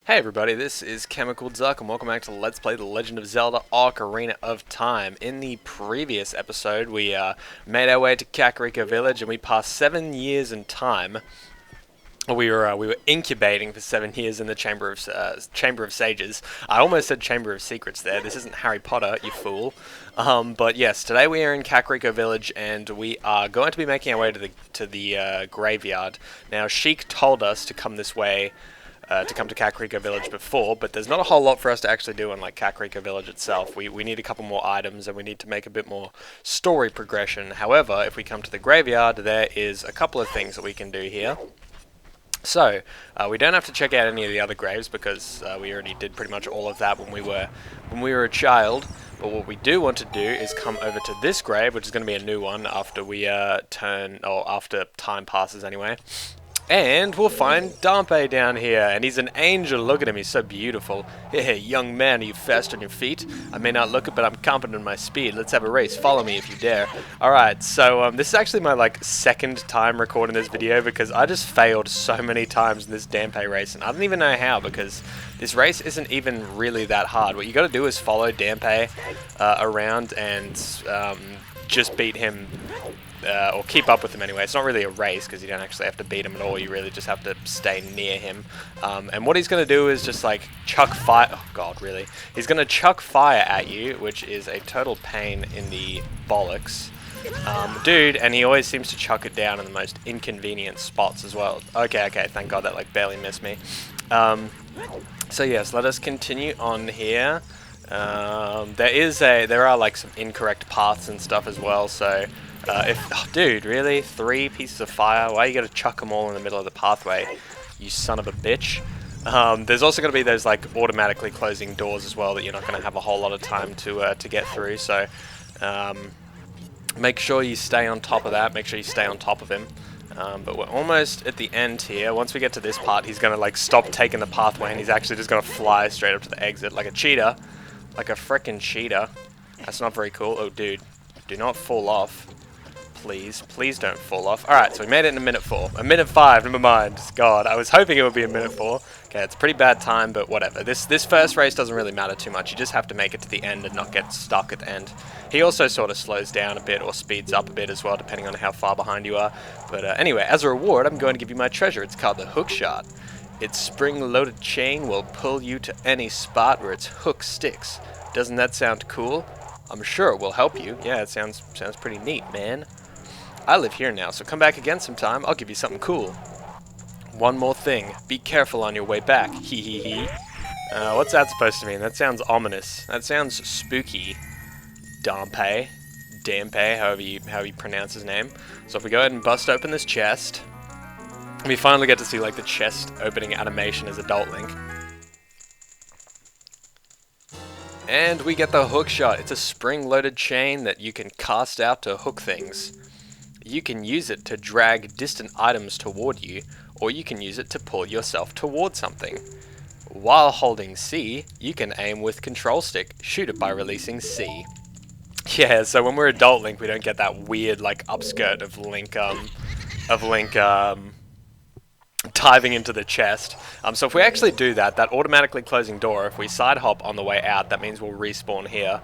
Hey everybody, this is Chemical Duck and welcome back to Let's Play The Legend of Zelda Ocarina of Time. In the previous episode, we made our way to Kakariko Village and we passed 7 years in time. We were incubating for 7 years in the Chamber of Sages. I almost said Chamber of Secrets there. This isn't Harry Potter, you fool. But yes, today we are in Kakariko Village and we are going to be making our way to the graveyard. Now, Sheik told us to come this way. To come to Kakariko Village before, but there's not a whole lot for us to actually do in like Kakariko Village itself. We need a couple more items and we need to make a bit more story progression. However, if we come to the graveyard, there is a couple of things that we can do here. So, we don't have to check out any of the other graves because we already did pretty much all of that when we were a child. But what we do want to do is come over to this grave, which is going to be a new one after we after time passes anyway. And we'll find Dampe down here, and he's an angel. Look at him, he's so beautiful. Hey, young man, are you fast on your feet? I may not look it, but I'm confident in my speed. Let's have a race. Follow me if you dare. Alright, so this is actually my second time recording this video because I just failed so many times in this Dampe race, and I don't even know how because this race isn't even really that hard. What you gotta do is follow Dampe around and just beat him. Or keep up with him anyway. It's not really a race because you don't actually have to beat him at all. You really just have to stay near him. And what he's going to do is just like chuck fire. Oh god, really? He's going to chuck fire at you, which is a total pain in the bollocks. Dude, and he always seems to chuck it down in the most inconvenient spots as well. Okay, thank god that barely missed me. So yes, let us continue on here. There are some incorrect paths and stuff as well, so dude, really? 3 pieces of fire? Why you gotta chuck them all in the middle of the pathway, you son of a bitch? There's also gonna be those automatically closing doors as well that you're not gonna have a whole lot of time to get through, so make sure you stay on top of that, make sure you stay on top of him. But we're almost at the end here. Once we get to this part, he's gonna stop taking the pathway and he's actually just gonna fly straight up to the exit like a cheetah. Like a frickin' cheetah. That's not very cool. Oh dude, do not fall off. Please don't fall off. Alright, so we made it in a minute 4. A minute 5, never mind. God, I was hoping it would be a minute 4. Okay, it's a pretty bad time, but whatever. This first race doesn't really matter too much. You just have to make it to the end and not get stuck at the end. He also sort of slows down a bit or speeds up a bit as well, depending on how far behind you are. But anyway, as a reward, I'm going to give you my treasure. It's called the hookshot. Its spring-loaded chain will pull you to any spot where its hook sticks. Doesn't that sound cool? I'm sure it will help you. Yeah, it sounds pretty neat, man. I live here now, so come back again sometime. I'll give you something cool. One more thing. Be careful on your way back. Hee hee hee. What's that supposed to mean? That sounds ominous. That sounds spooky. Dampe. however you pronounce his name. So if we go ahead and bust open this chest, we finally get to see the chest opening animation as Adult Link. And we get the hookshot. It's a spring-loaded chain that you can cast out to hook things. You can use it to drag distant items toward you, or you can use it to pull yourself toward something. While holding C, you can aim with control stick. Shoot it by releasing C. Yeah, so when we're Adult Link, we don't get that weird upskirt of Link diving into the chest. So if we actually do that automatically closing door, if we side hop on the way out, that means we'll respawn here.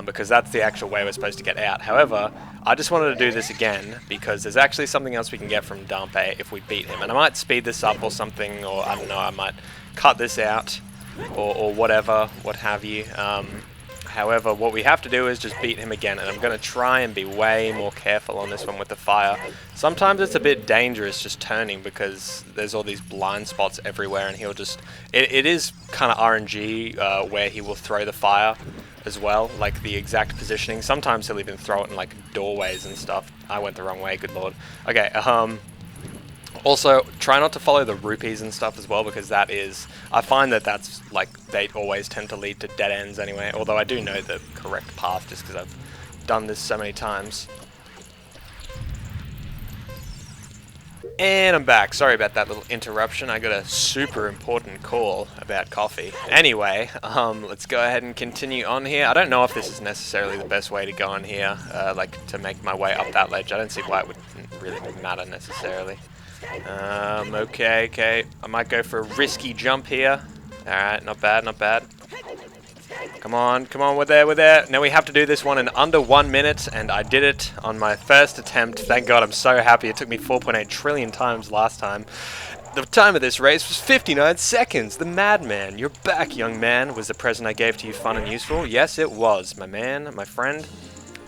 Because that's the actual way we're supposed to get out. However, I just wanted to do this again because there's actually something else we can get from Dampe if we beat him. And I might speed this up or something, or I don't know, I might cut this out or whatever, what have you. However, what we have to do is just beat him again, and I'm going to try and be way more careful on this one with the fire. Sometimes it's a bit dangerous just turning because there's all these blind spots everywhere, and he'll just... It is kind of RNG where he will throw the fire as well, the exact positioning. Sometimes he'll even throw it in doorways and stuff. I went the wrong way, good lord. Okay, also, try not to follow the rupees and stuff as well, because that is... I find that that's, they always tend to lead to dead ends anyway, although I do know the correct path just because I've done this so many times. And I'm back. Sorry about that little interruption. I got a super important call about coffee. Anyway, let's go ahead and continue on here. I don't know if this is necessarily the best way to go on here, to make my way up that ledge. I don't see why it would really matter necessarily. Okay. I might go for a risky jump here. Alright, not bad, not bad. Come on, come on, we're there, we're there. Now we have to do this one in under 1 minute, and I did it on my first attempt. Thank God, I'm so happy. It took me 4.8 trillion times last time. The time of this race was 59 seconds. The madman. You're back, young man. Was the present I gave to you fun and useful? Yes, it was, my man, my friend.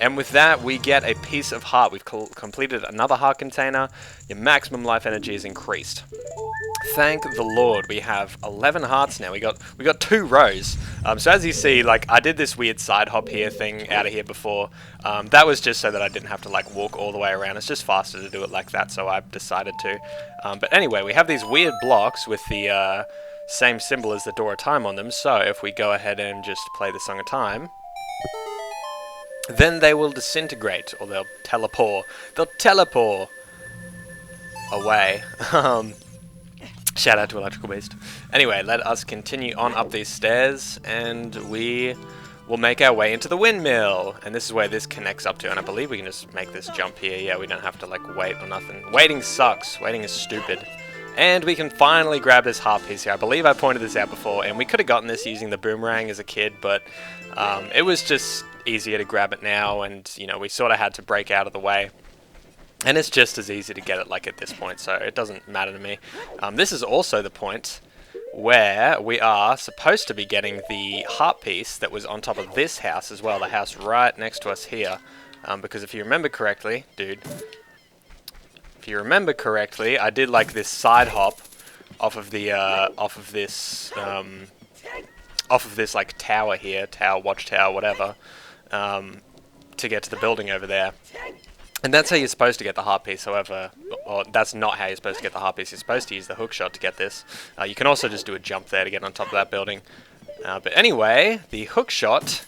And with that, we get a piece of heart. We've completed another heart container. Your maximum life energy is increased. Thank the Lord, we have 11 hearts now. We got 2 rows. So as you see, like, I did this weird side hop here thing out of here before. That was just so that I didn't have to like walk all the way around. It's just faster to do it like that, so I decided to. But anyway, we have these weird blocks with the same symbol as the door of time on them. So if we go ahead and just play the Song of Time, then they will disintegrate, or they'll teleport. They'll teleport away. Shout out to Electrical Beast. Anyway, let us continue on up these stairs, and we will make our way into the windmill. And this is where this connects up to, and I believe we can just make this jump here. Yeah, we don't have to like wait or nothing. Waiting sucks. Waiting is stupid. And we can finally grab this heart piece here. I believe I pointed this out before, and we could have gotten this using the boomerang as a kid, but it was just easier to grab it now, and you know, we sort of had to break out of the way. And it's just as easy to get it like at this point, so it doesn't matter to me. This is also the point where we are supposed to be getting the heart piece that was on top of this house as well, the house right next to us here. Because if you remember correctly, dude, if you remember correctly, I did like this side hop off of the off of this like tower here, watchtower, whatever, to get to the building over there. And that's how you're supposed to get the heart piece, however, or that's not how you're supposed to get the heart piece. You're supposed to use the hookshot to get this. You can also just do a jump there to get on top of that building. But anyway, the hookshot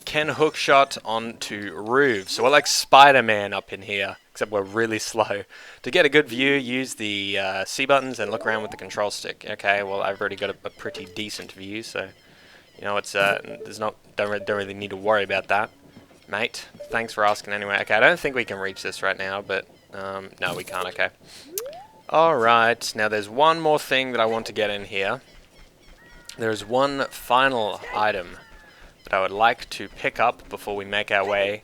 can hookshot onto roofs. So we're like Spider-Man up in here, except we're really slow. To get a good view, use the C buttons and look around with the control stick. Okay, well I've already got a pretty decent view, so you know it's don't really need to worry about that. Mate, thanks for asking anyway. Okay, I don't think we can reach this right now, but no, we can't. Okay. Alright, now there's one more thing that I want to get in here. There's one final item that I would like to pick up before we make our way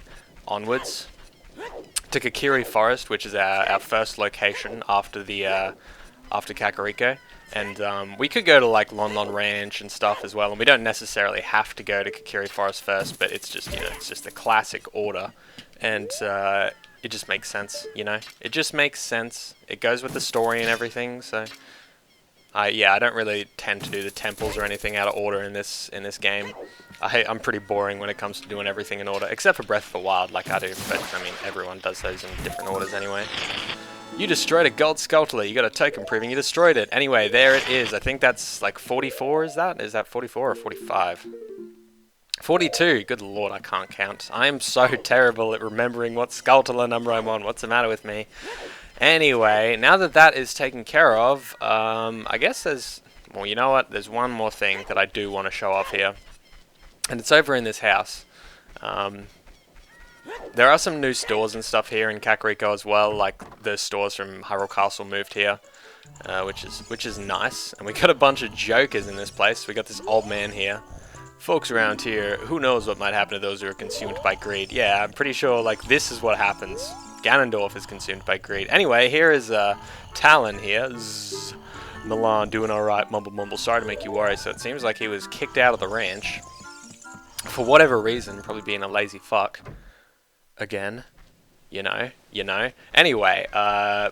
onwards to Kokiri Forest, which is our first location after the after Kakariko. And we could go to like Lon Lon Ranch and stuff as well, and we don't necessarily have to go to Kokiri Forest first, but it's just, you know, it's just the classic order, and it just makes sense, you know, it just makes sense. It goes with the story and everything. So yeah, I don't really tend to do the temples or anything out of order in this game. I'm pretty boring when it comes to doing everything in order, except for Breath of the Wild, like I do, but I mean everyone does those in different orders anyway. You destroyed a gold sculpture. You got a token proving you destroyed it. Anyway, there it is. I think that's like 44, is that? Is that 44 or 45? 42. Good lord, I can't count. I am so terrible at remembering what sculpture number I'm on. What's the matter with me? Anyway, now that that is taken care of, I guess there's... Well, you know what? There's one more thing that I do want to show off here. And it's over in this house. There are some new stores and stuff here in Kakariko as well, like the stores from Hyrule Castle moved here, which is nice. And we got a bunch of jokers in this place. We got this old man here. Folks around here, who knows what might happen to those who are consumed by greed. Yeah, I'm pretty sure like this is what happens. Ganondorf is consumed by greed. Anyway, here is Talon here. Zzz. Milan doing alright, mumble mumble. Sorry to make you worry. So it seems like he was kicked out of the ranch. For whatever reason, probably being a lazy fuck. Again, you know. Anyway,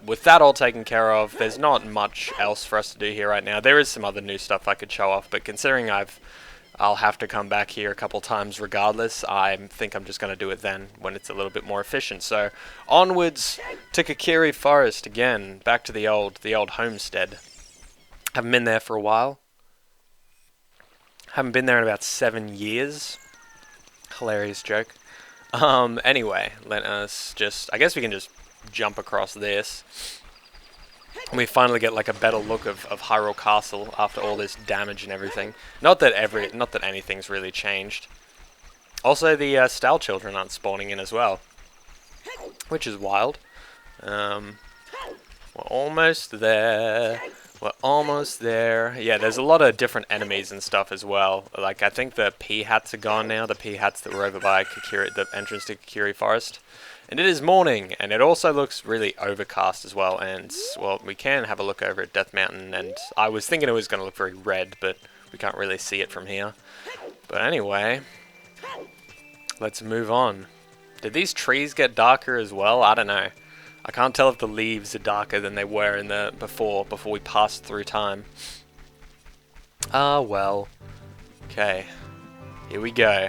with that all taken care of, there's not much else for us to do here right now. There is some other new stuff I could show off, but considering I'll have to come back here a couple times regardless, I think I'm just going to do it then, when it's a little bit more efficient. So, onwards to Kokiri Forest again, back to the old homestead. Haven't been there for a while. Haven't been there in about 7 years. Hilarious joke. Anyway, let us just... I guess we can just jump across this. And we finally get like a better look of Hyrule Castle after all this damage and everything. Not that anything's really changed. Also, the Style Children aren't spawning in as well, which is wild. We're almost there. We're almost there. Yeah, there's a lot of different enemies and stuff as well. Like, I think the pea hats are gone now. The pea hats that were over by the entrance to Kokiri Forest. And it is morning, and it also looks really overcast as well. And, well, we can have a look over at Death Mountain. And I was thinking it was going to look very red, but we can't really see it from here. But anyway, let's move on. Did these trees get darker as well? I don't know. I can't tell if the leaves are darker than they were in the before we passed through time. Ah, well. Okay. Here we go.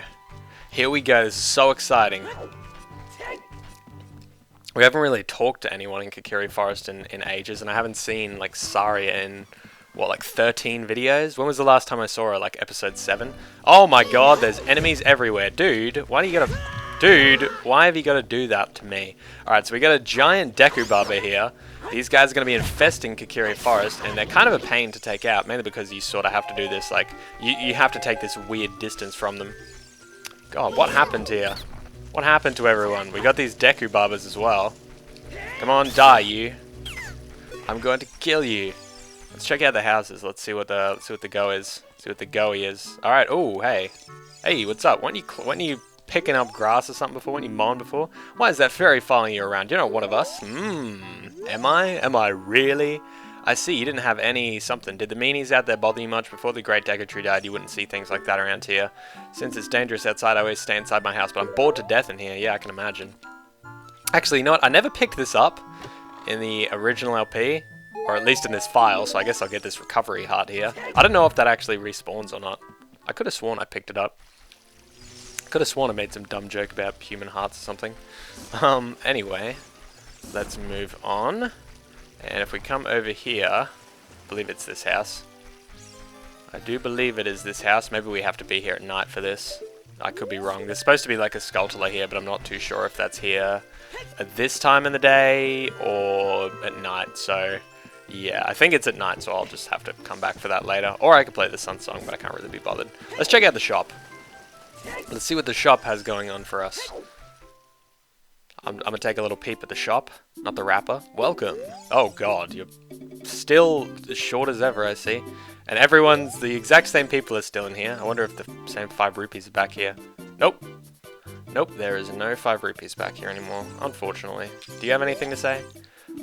Here we go. This is so exciting. We haven't really talked to anyone in Kokiri Forest in ages, and I haven't seen, like, Saria in, what, like 13 videos? When was the last time I saw her? Like, episode 7? Oh my god, there's enemies everywhere. Dude, why do you gotta... Dude, why have you got to do that to me? Alright, so we got a giant deku barber here. These guys are going to be infesting Kokiri Forest, and they're kind of a pain to take out, mainly because you sort of have to do this, like, you have to take this weird distance from them. God, what happened here? What happened to everyone? We got these deku barbers as well. Come on, die, you. I'm going to kill you. Let's check out the houses. Let's see what the go is. See what the goey is. Alright, oh, hey. Hey, what's up? Weren't you picking up grass or something before? When you mowing before? Why is that fairy following you around? You're not one of us. Am I? Am I really? I see you didn't have any something. Did the meanies out there bother you much? Before the great Deku Tree died, you wouldn't see things like that around here. Since it's dangerous outside, I always stay inside my house, but I'm bored to death in here. Yeah, I can imagine. Actually, you know what? I never picked this up in the original LP, or at least in this file, so I guess I'll get this recovery heart here. I don't know if that actually respawns or not. I could have sworn I picked it up. Could have sworn I made some dumb joke about human hearts or something. Anyway, let's move on. And if we come over here, I believe it's this house. I do believe it is this house. Maybe we have to be here at night for this. I could be wrong. There's supposed to be like a Skulltula here, but I'm not too sure if that's here at this time in the day or at night. So, yeah, I think it's at night, so I'll just have to come back for that later. Or I could play the Sun Song, but I can't really be bothered. Let's check out the shop. Let's see what the shop has going on for us. I'm gonna take a little peep at the shop, not the wrapper. Welcome. Oh god, you're still as short as ever, I see. And everyone's, the exact same people are still in here. I wonder if the same 5 rupees are back here. Nope. Nope, there is no 5 rupees back here anymore, unfortunately. Do you have anything to say?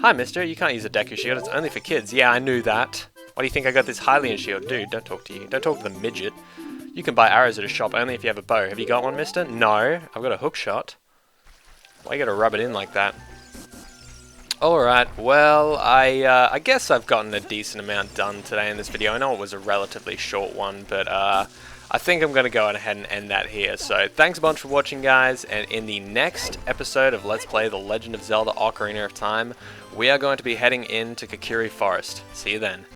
Hi, mister, you can't use a Deku shield, it's only for kids. Yeah, I knew that. Why do you think I got this Hylian shield? Dude, don't talk to you. Don't talk to the midget. You can buy arrows at a shop only if you have a bow. Have you got one, mister? No, I've got a hookshot. Why you gotta rub it in like that? Alright, well, I guess I've gotten a decent amount done today in this video. I know it was a relatively short one, but I think I'm going to go ahead and end that here. So thanks a bunch for watching, guys, and in the next episode of Let's Play The Legend of Zelda Ocarina of Time, we are going to be heading into Kokiri Forest. See you then.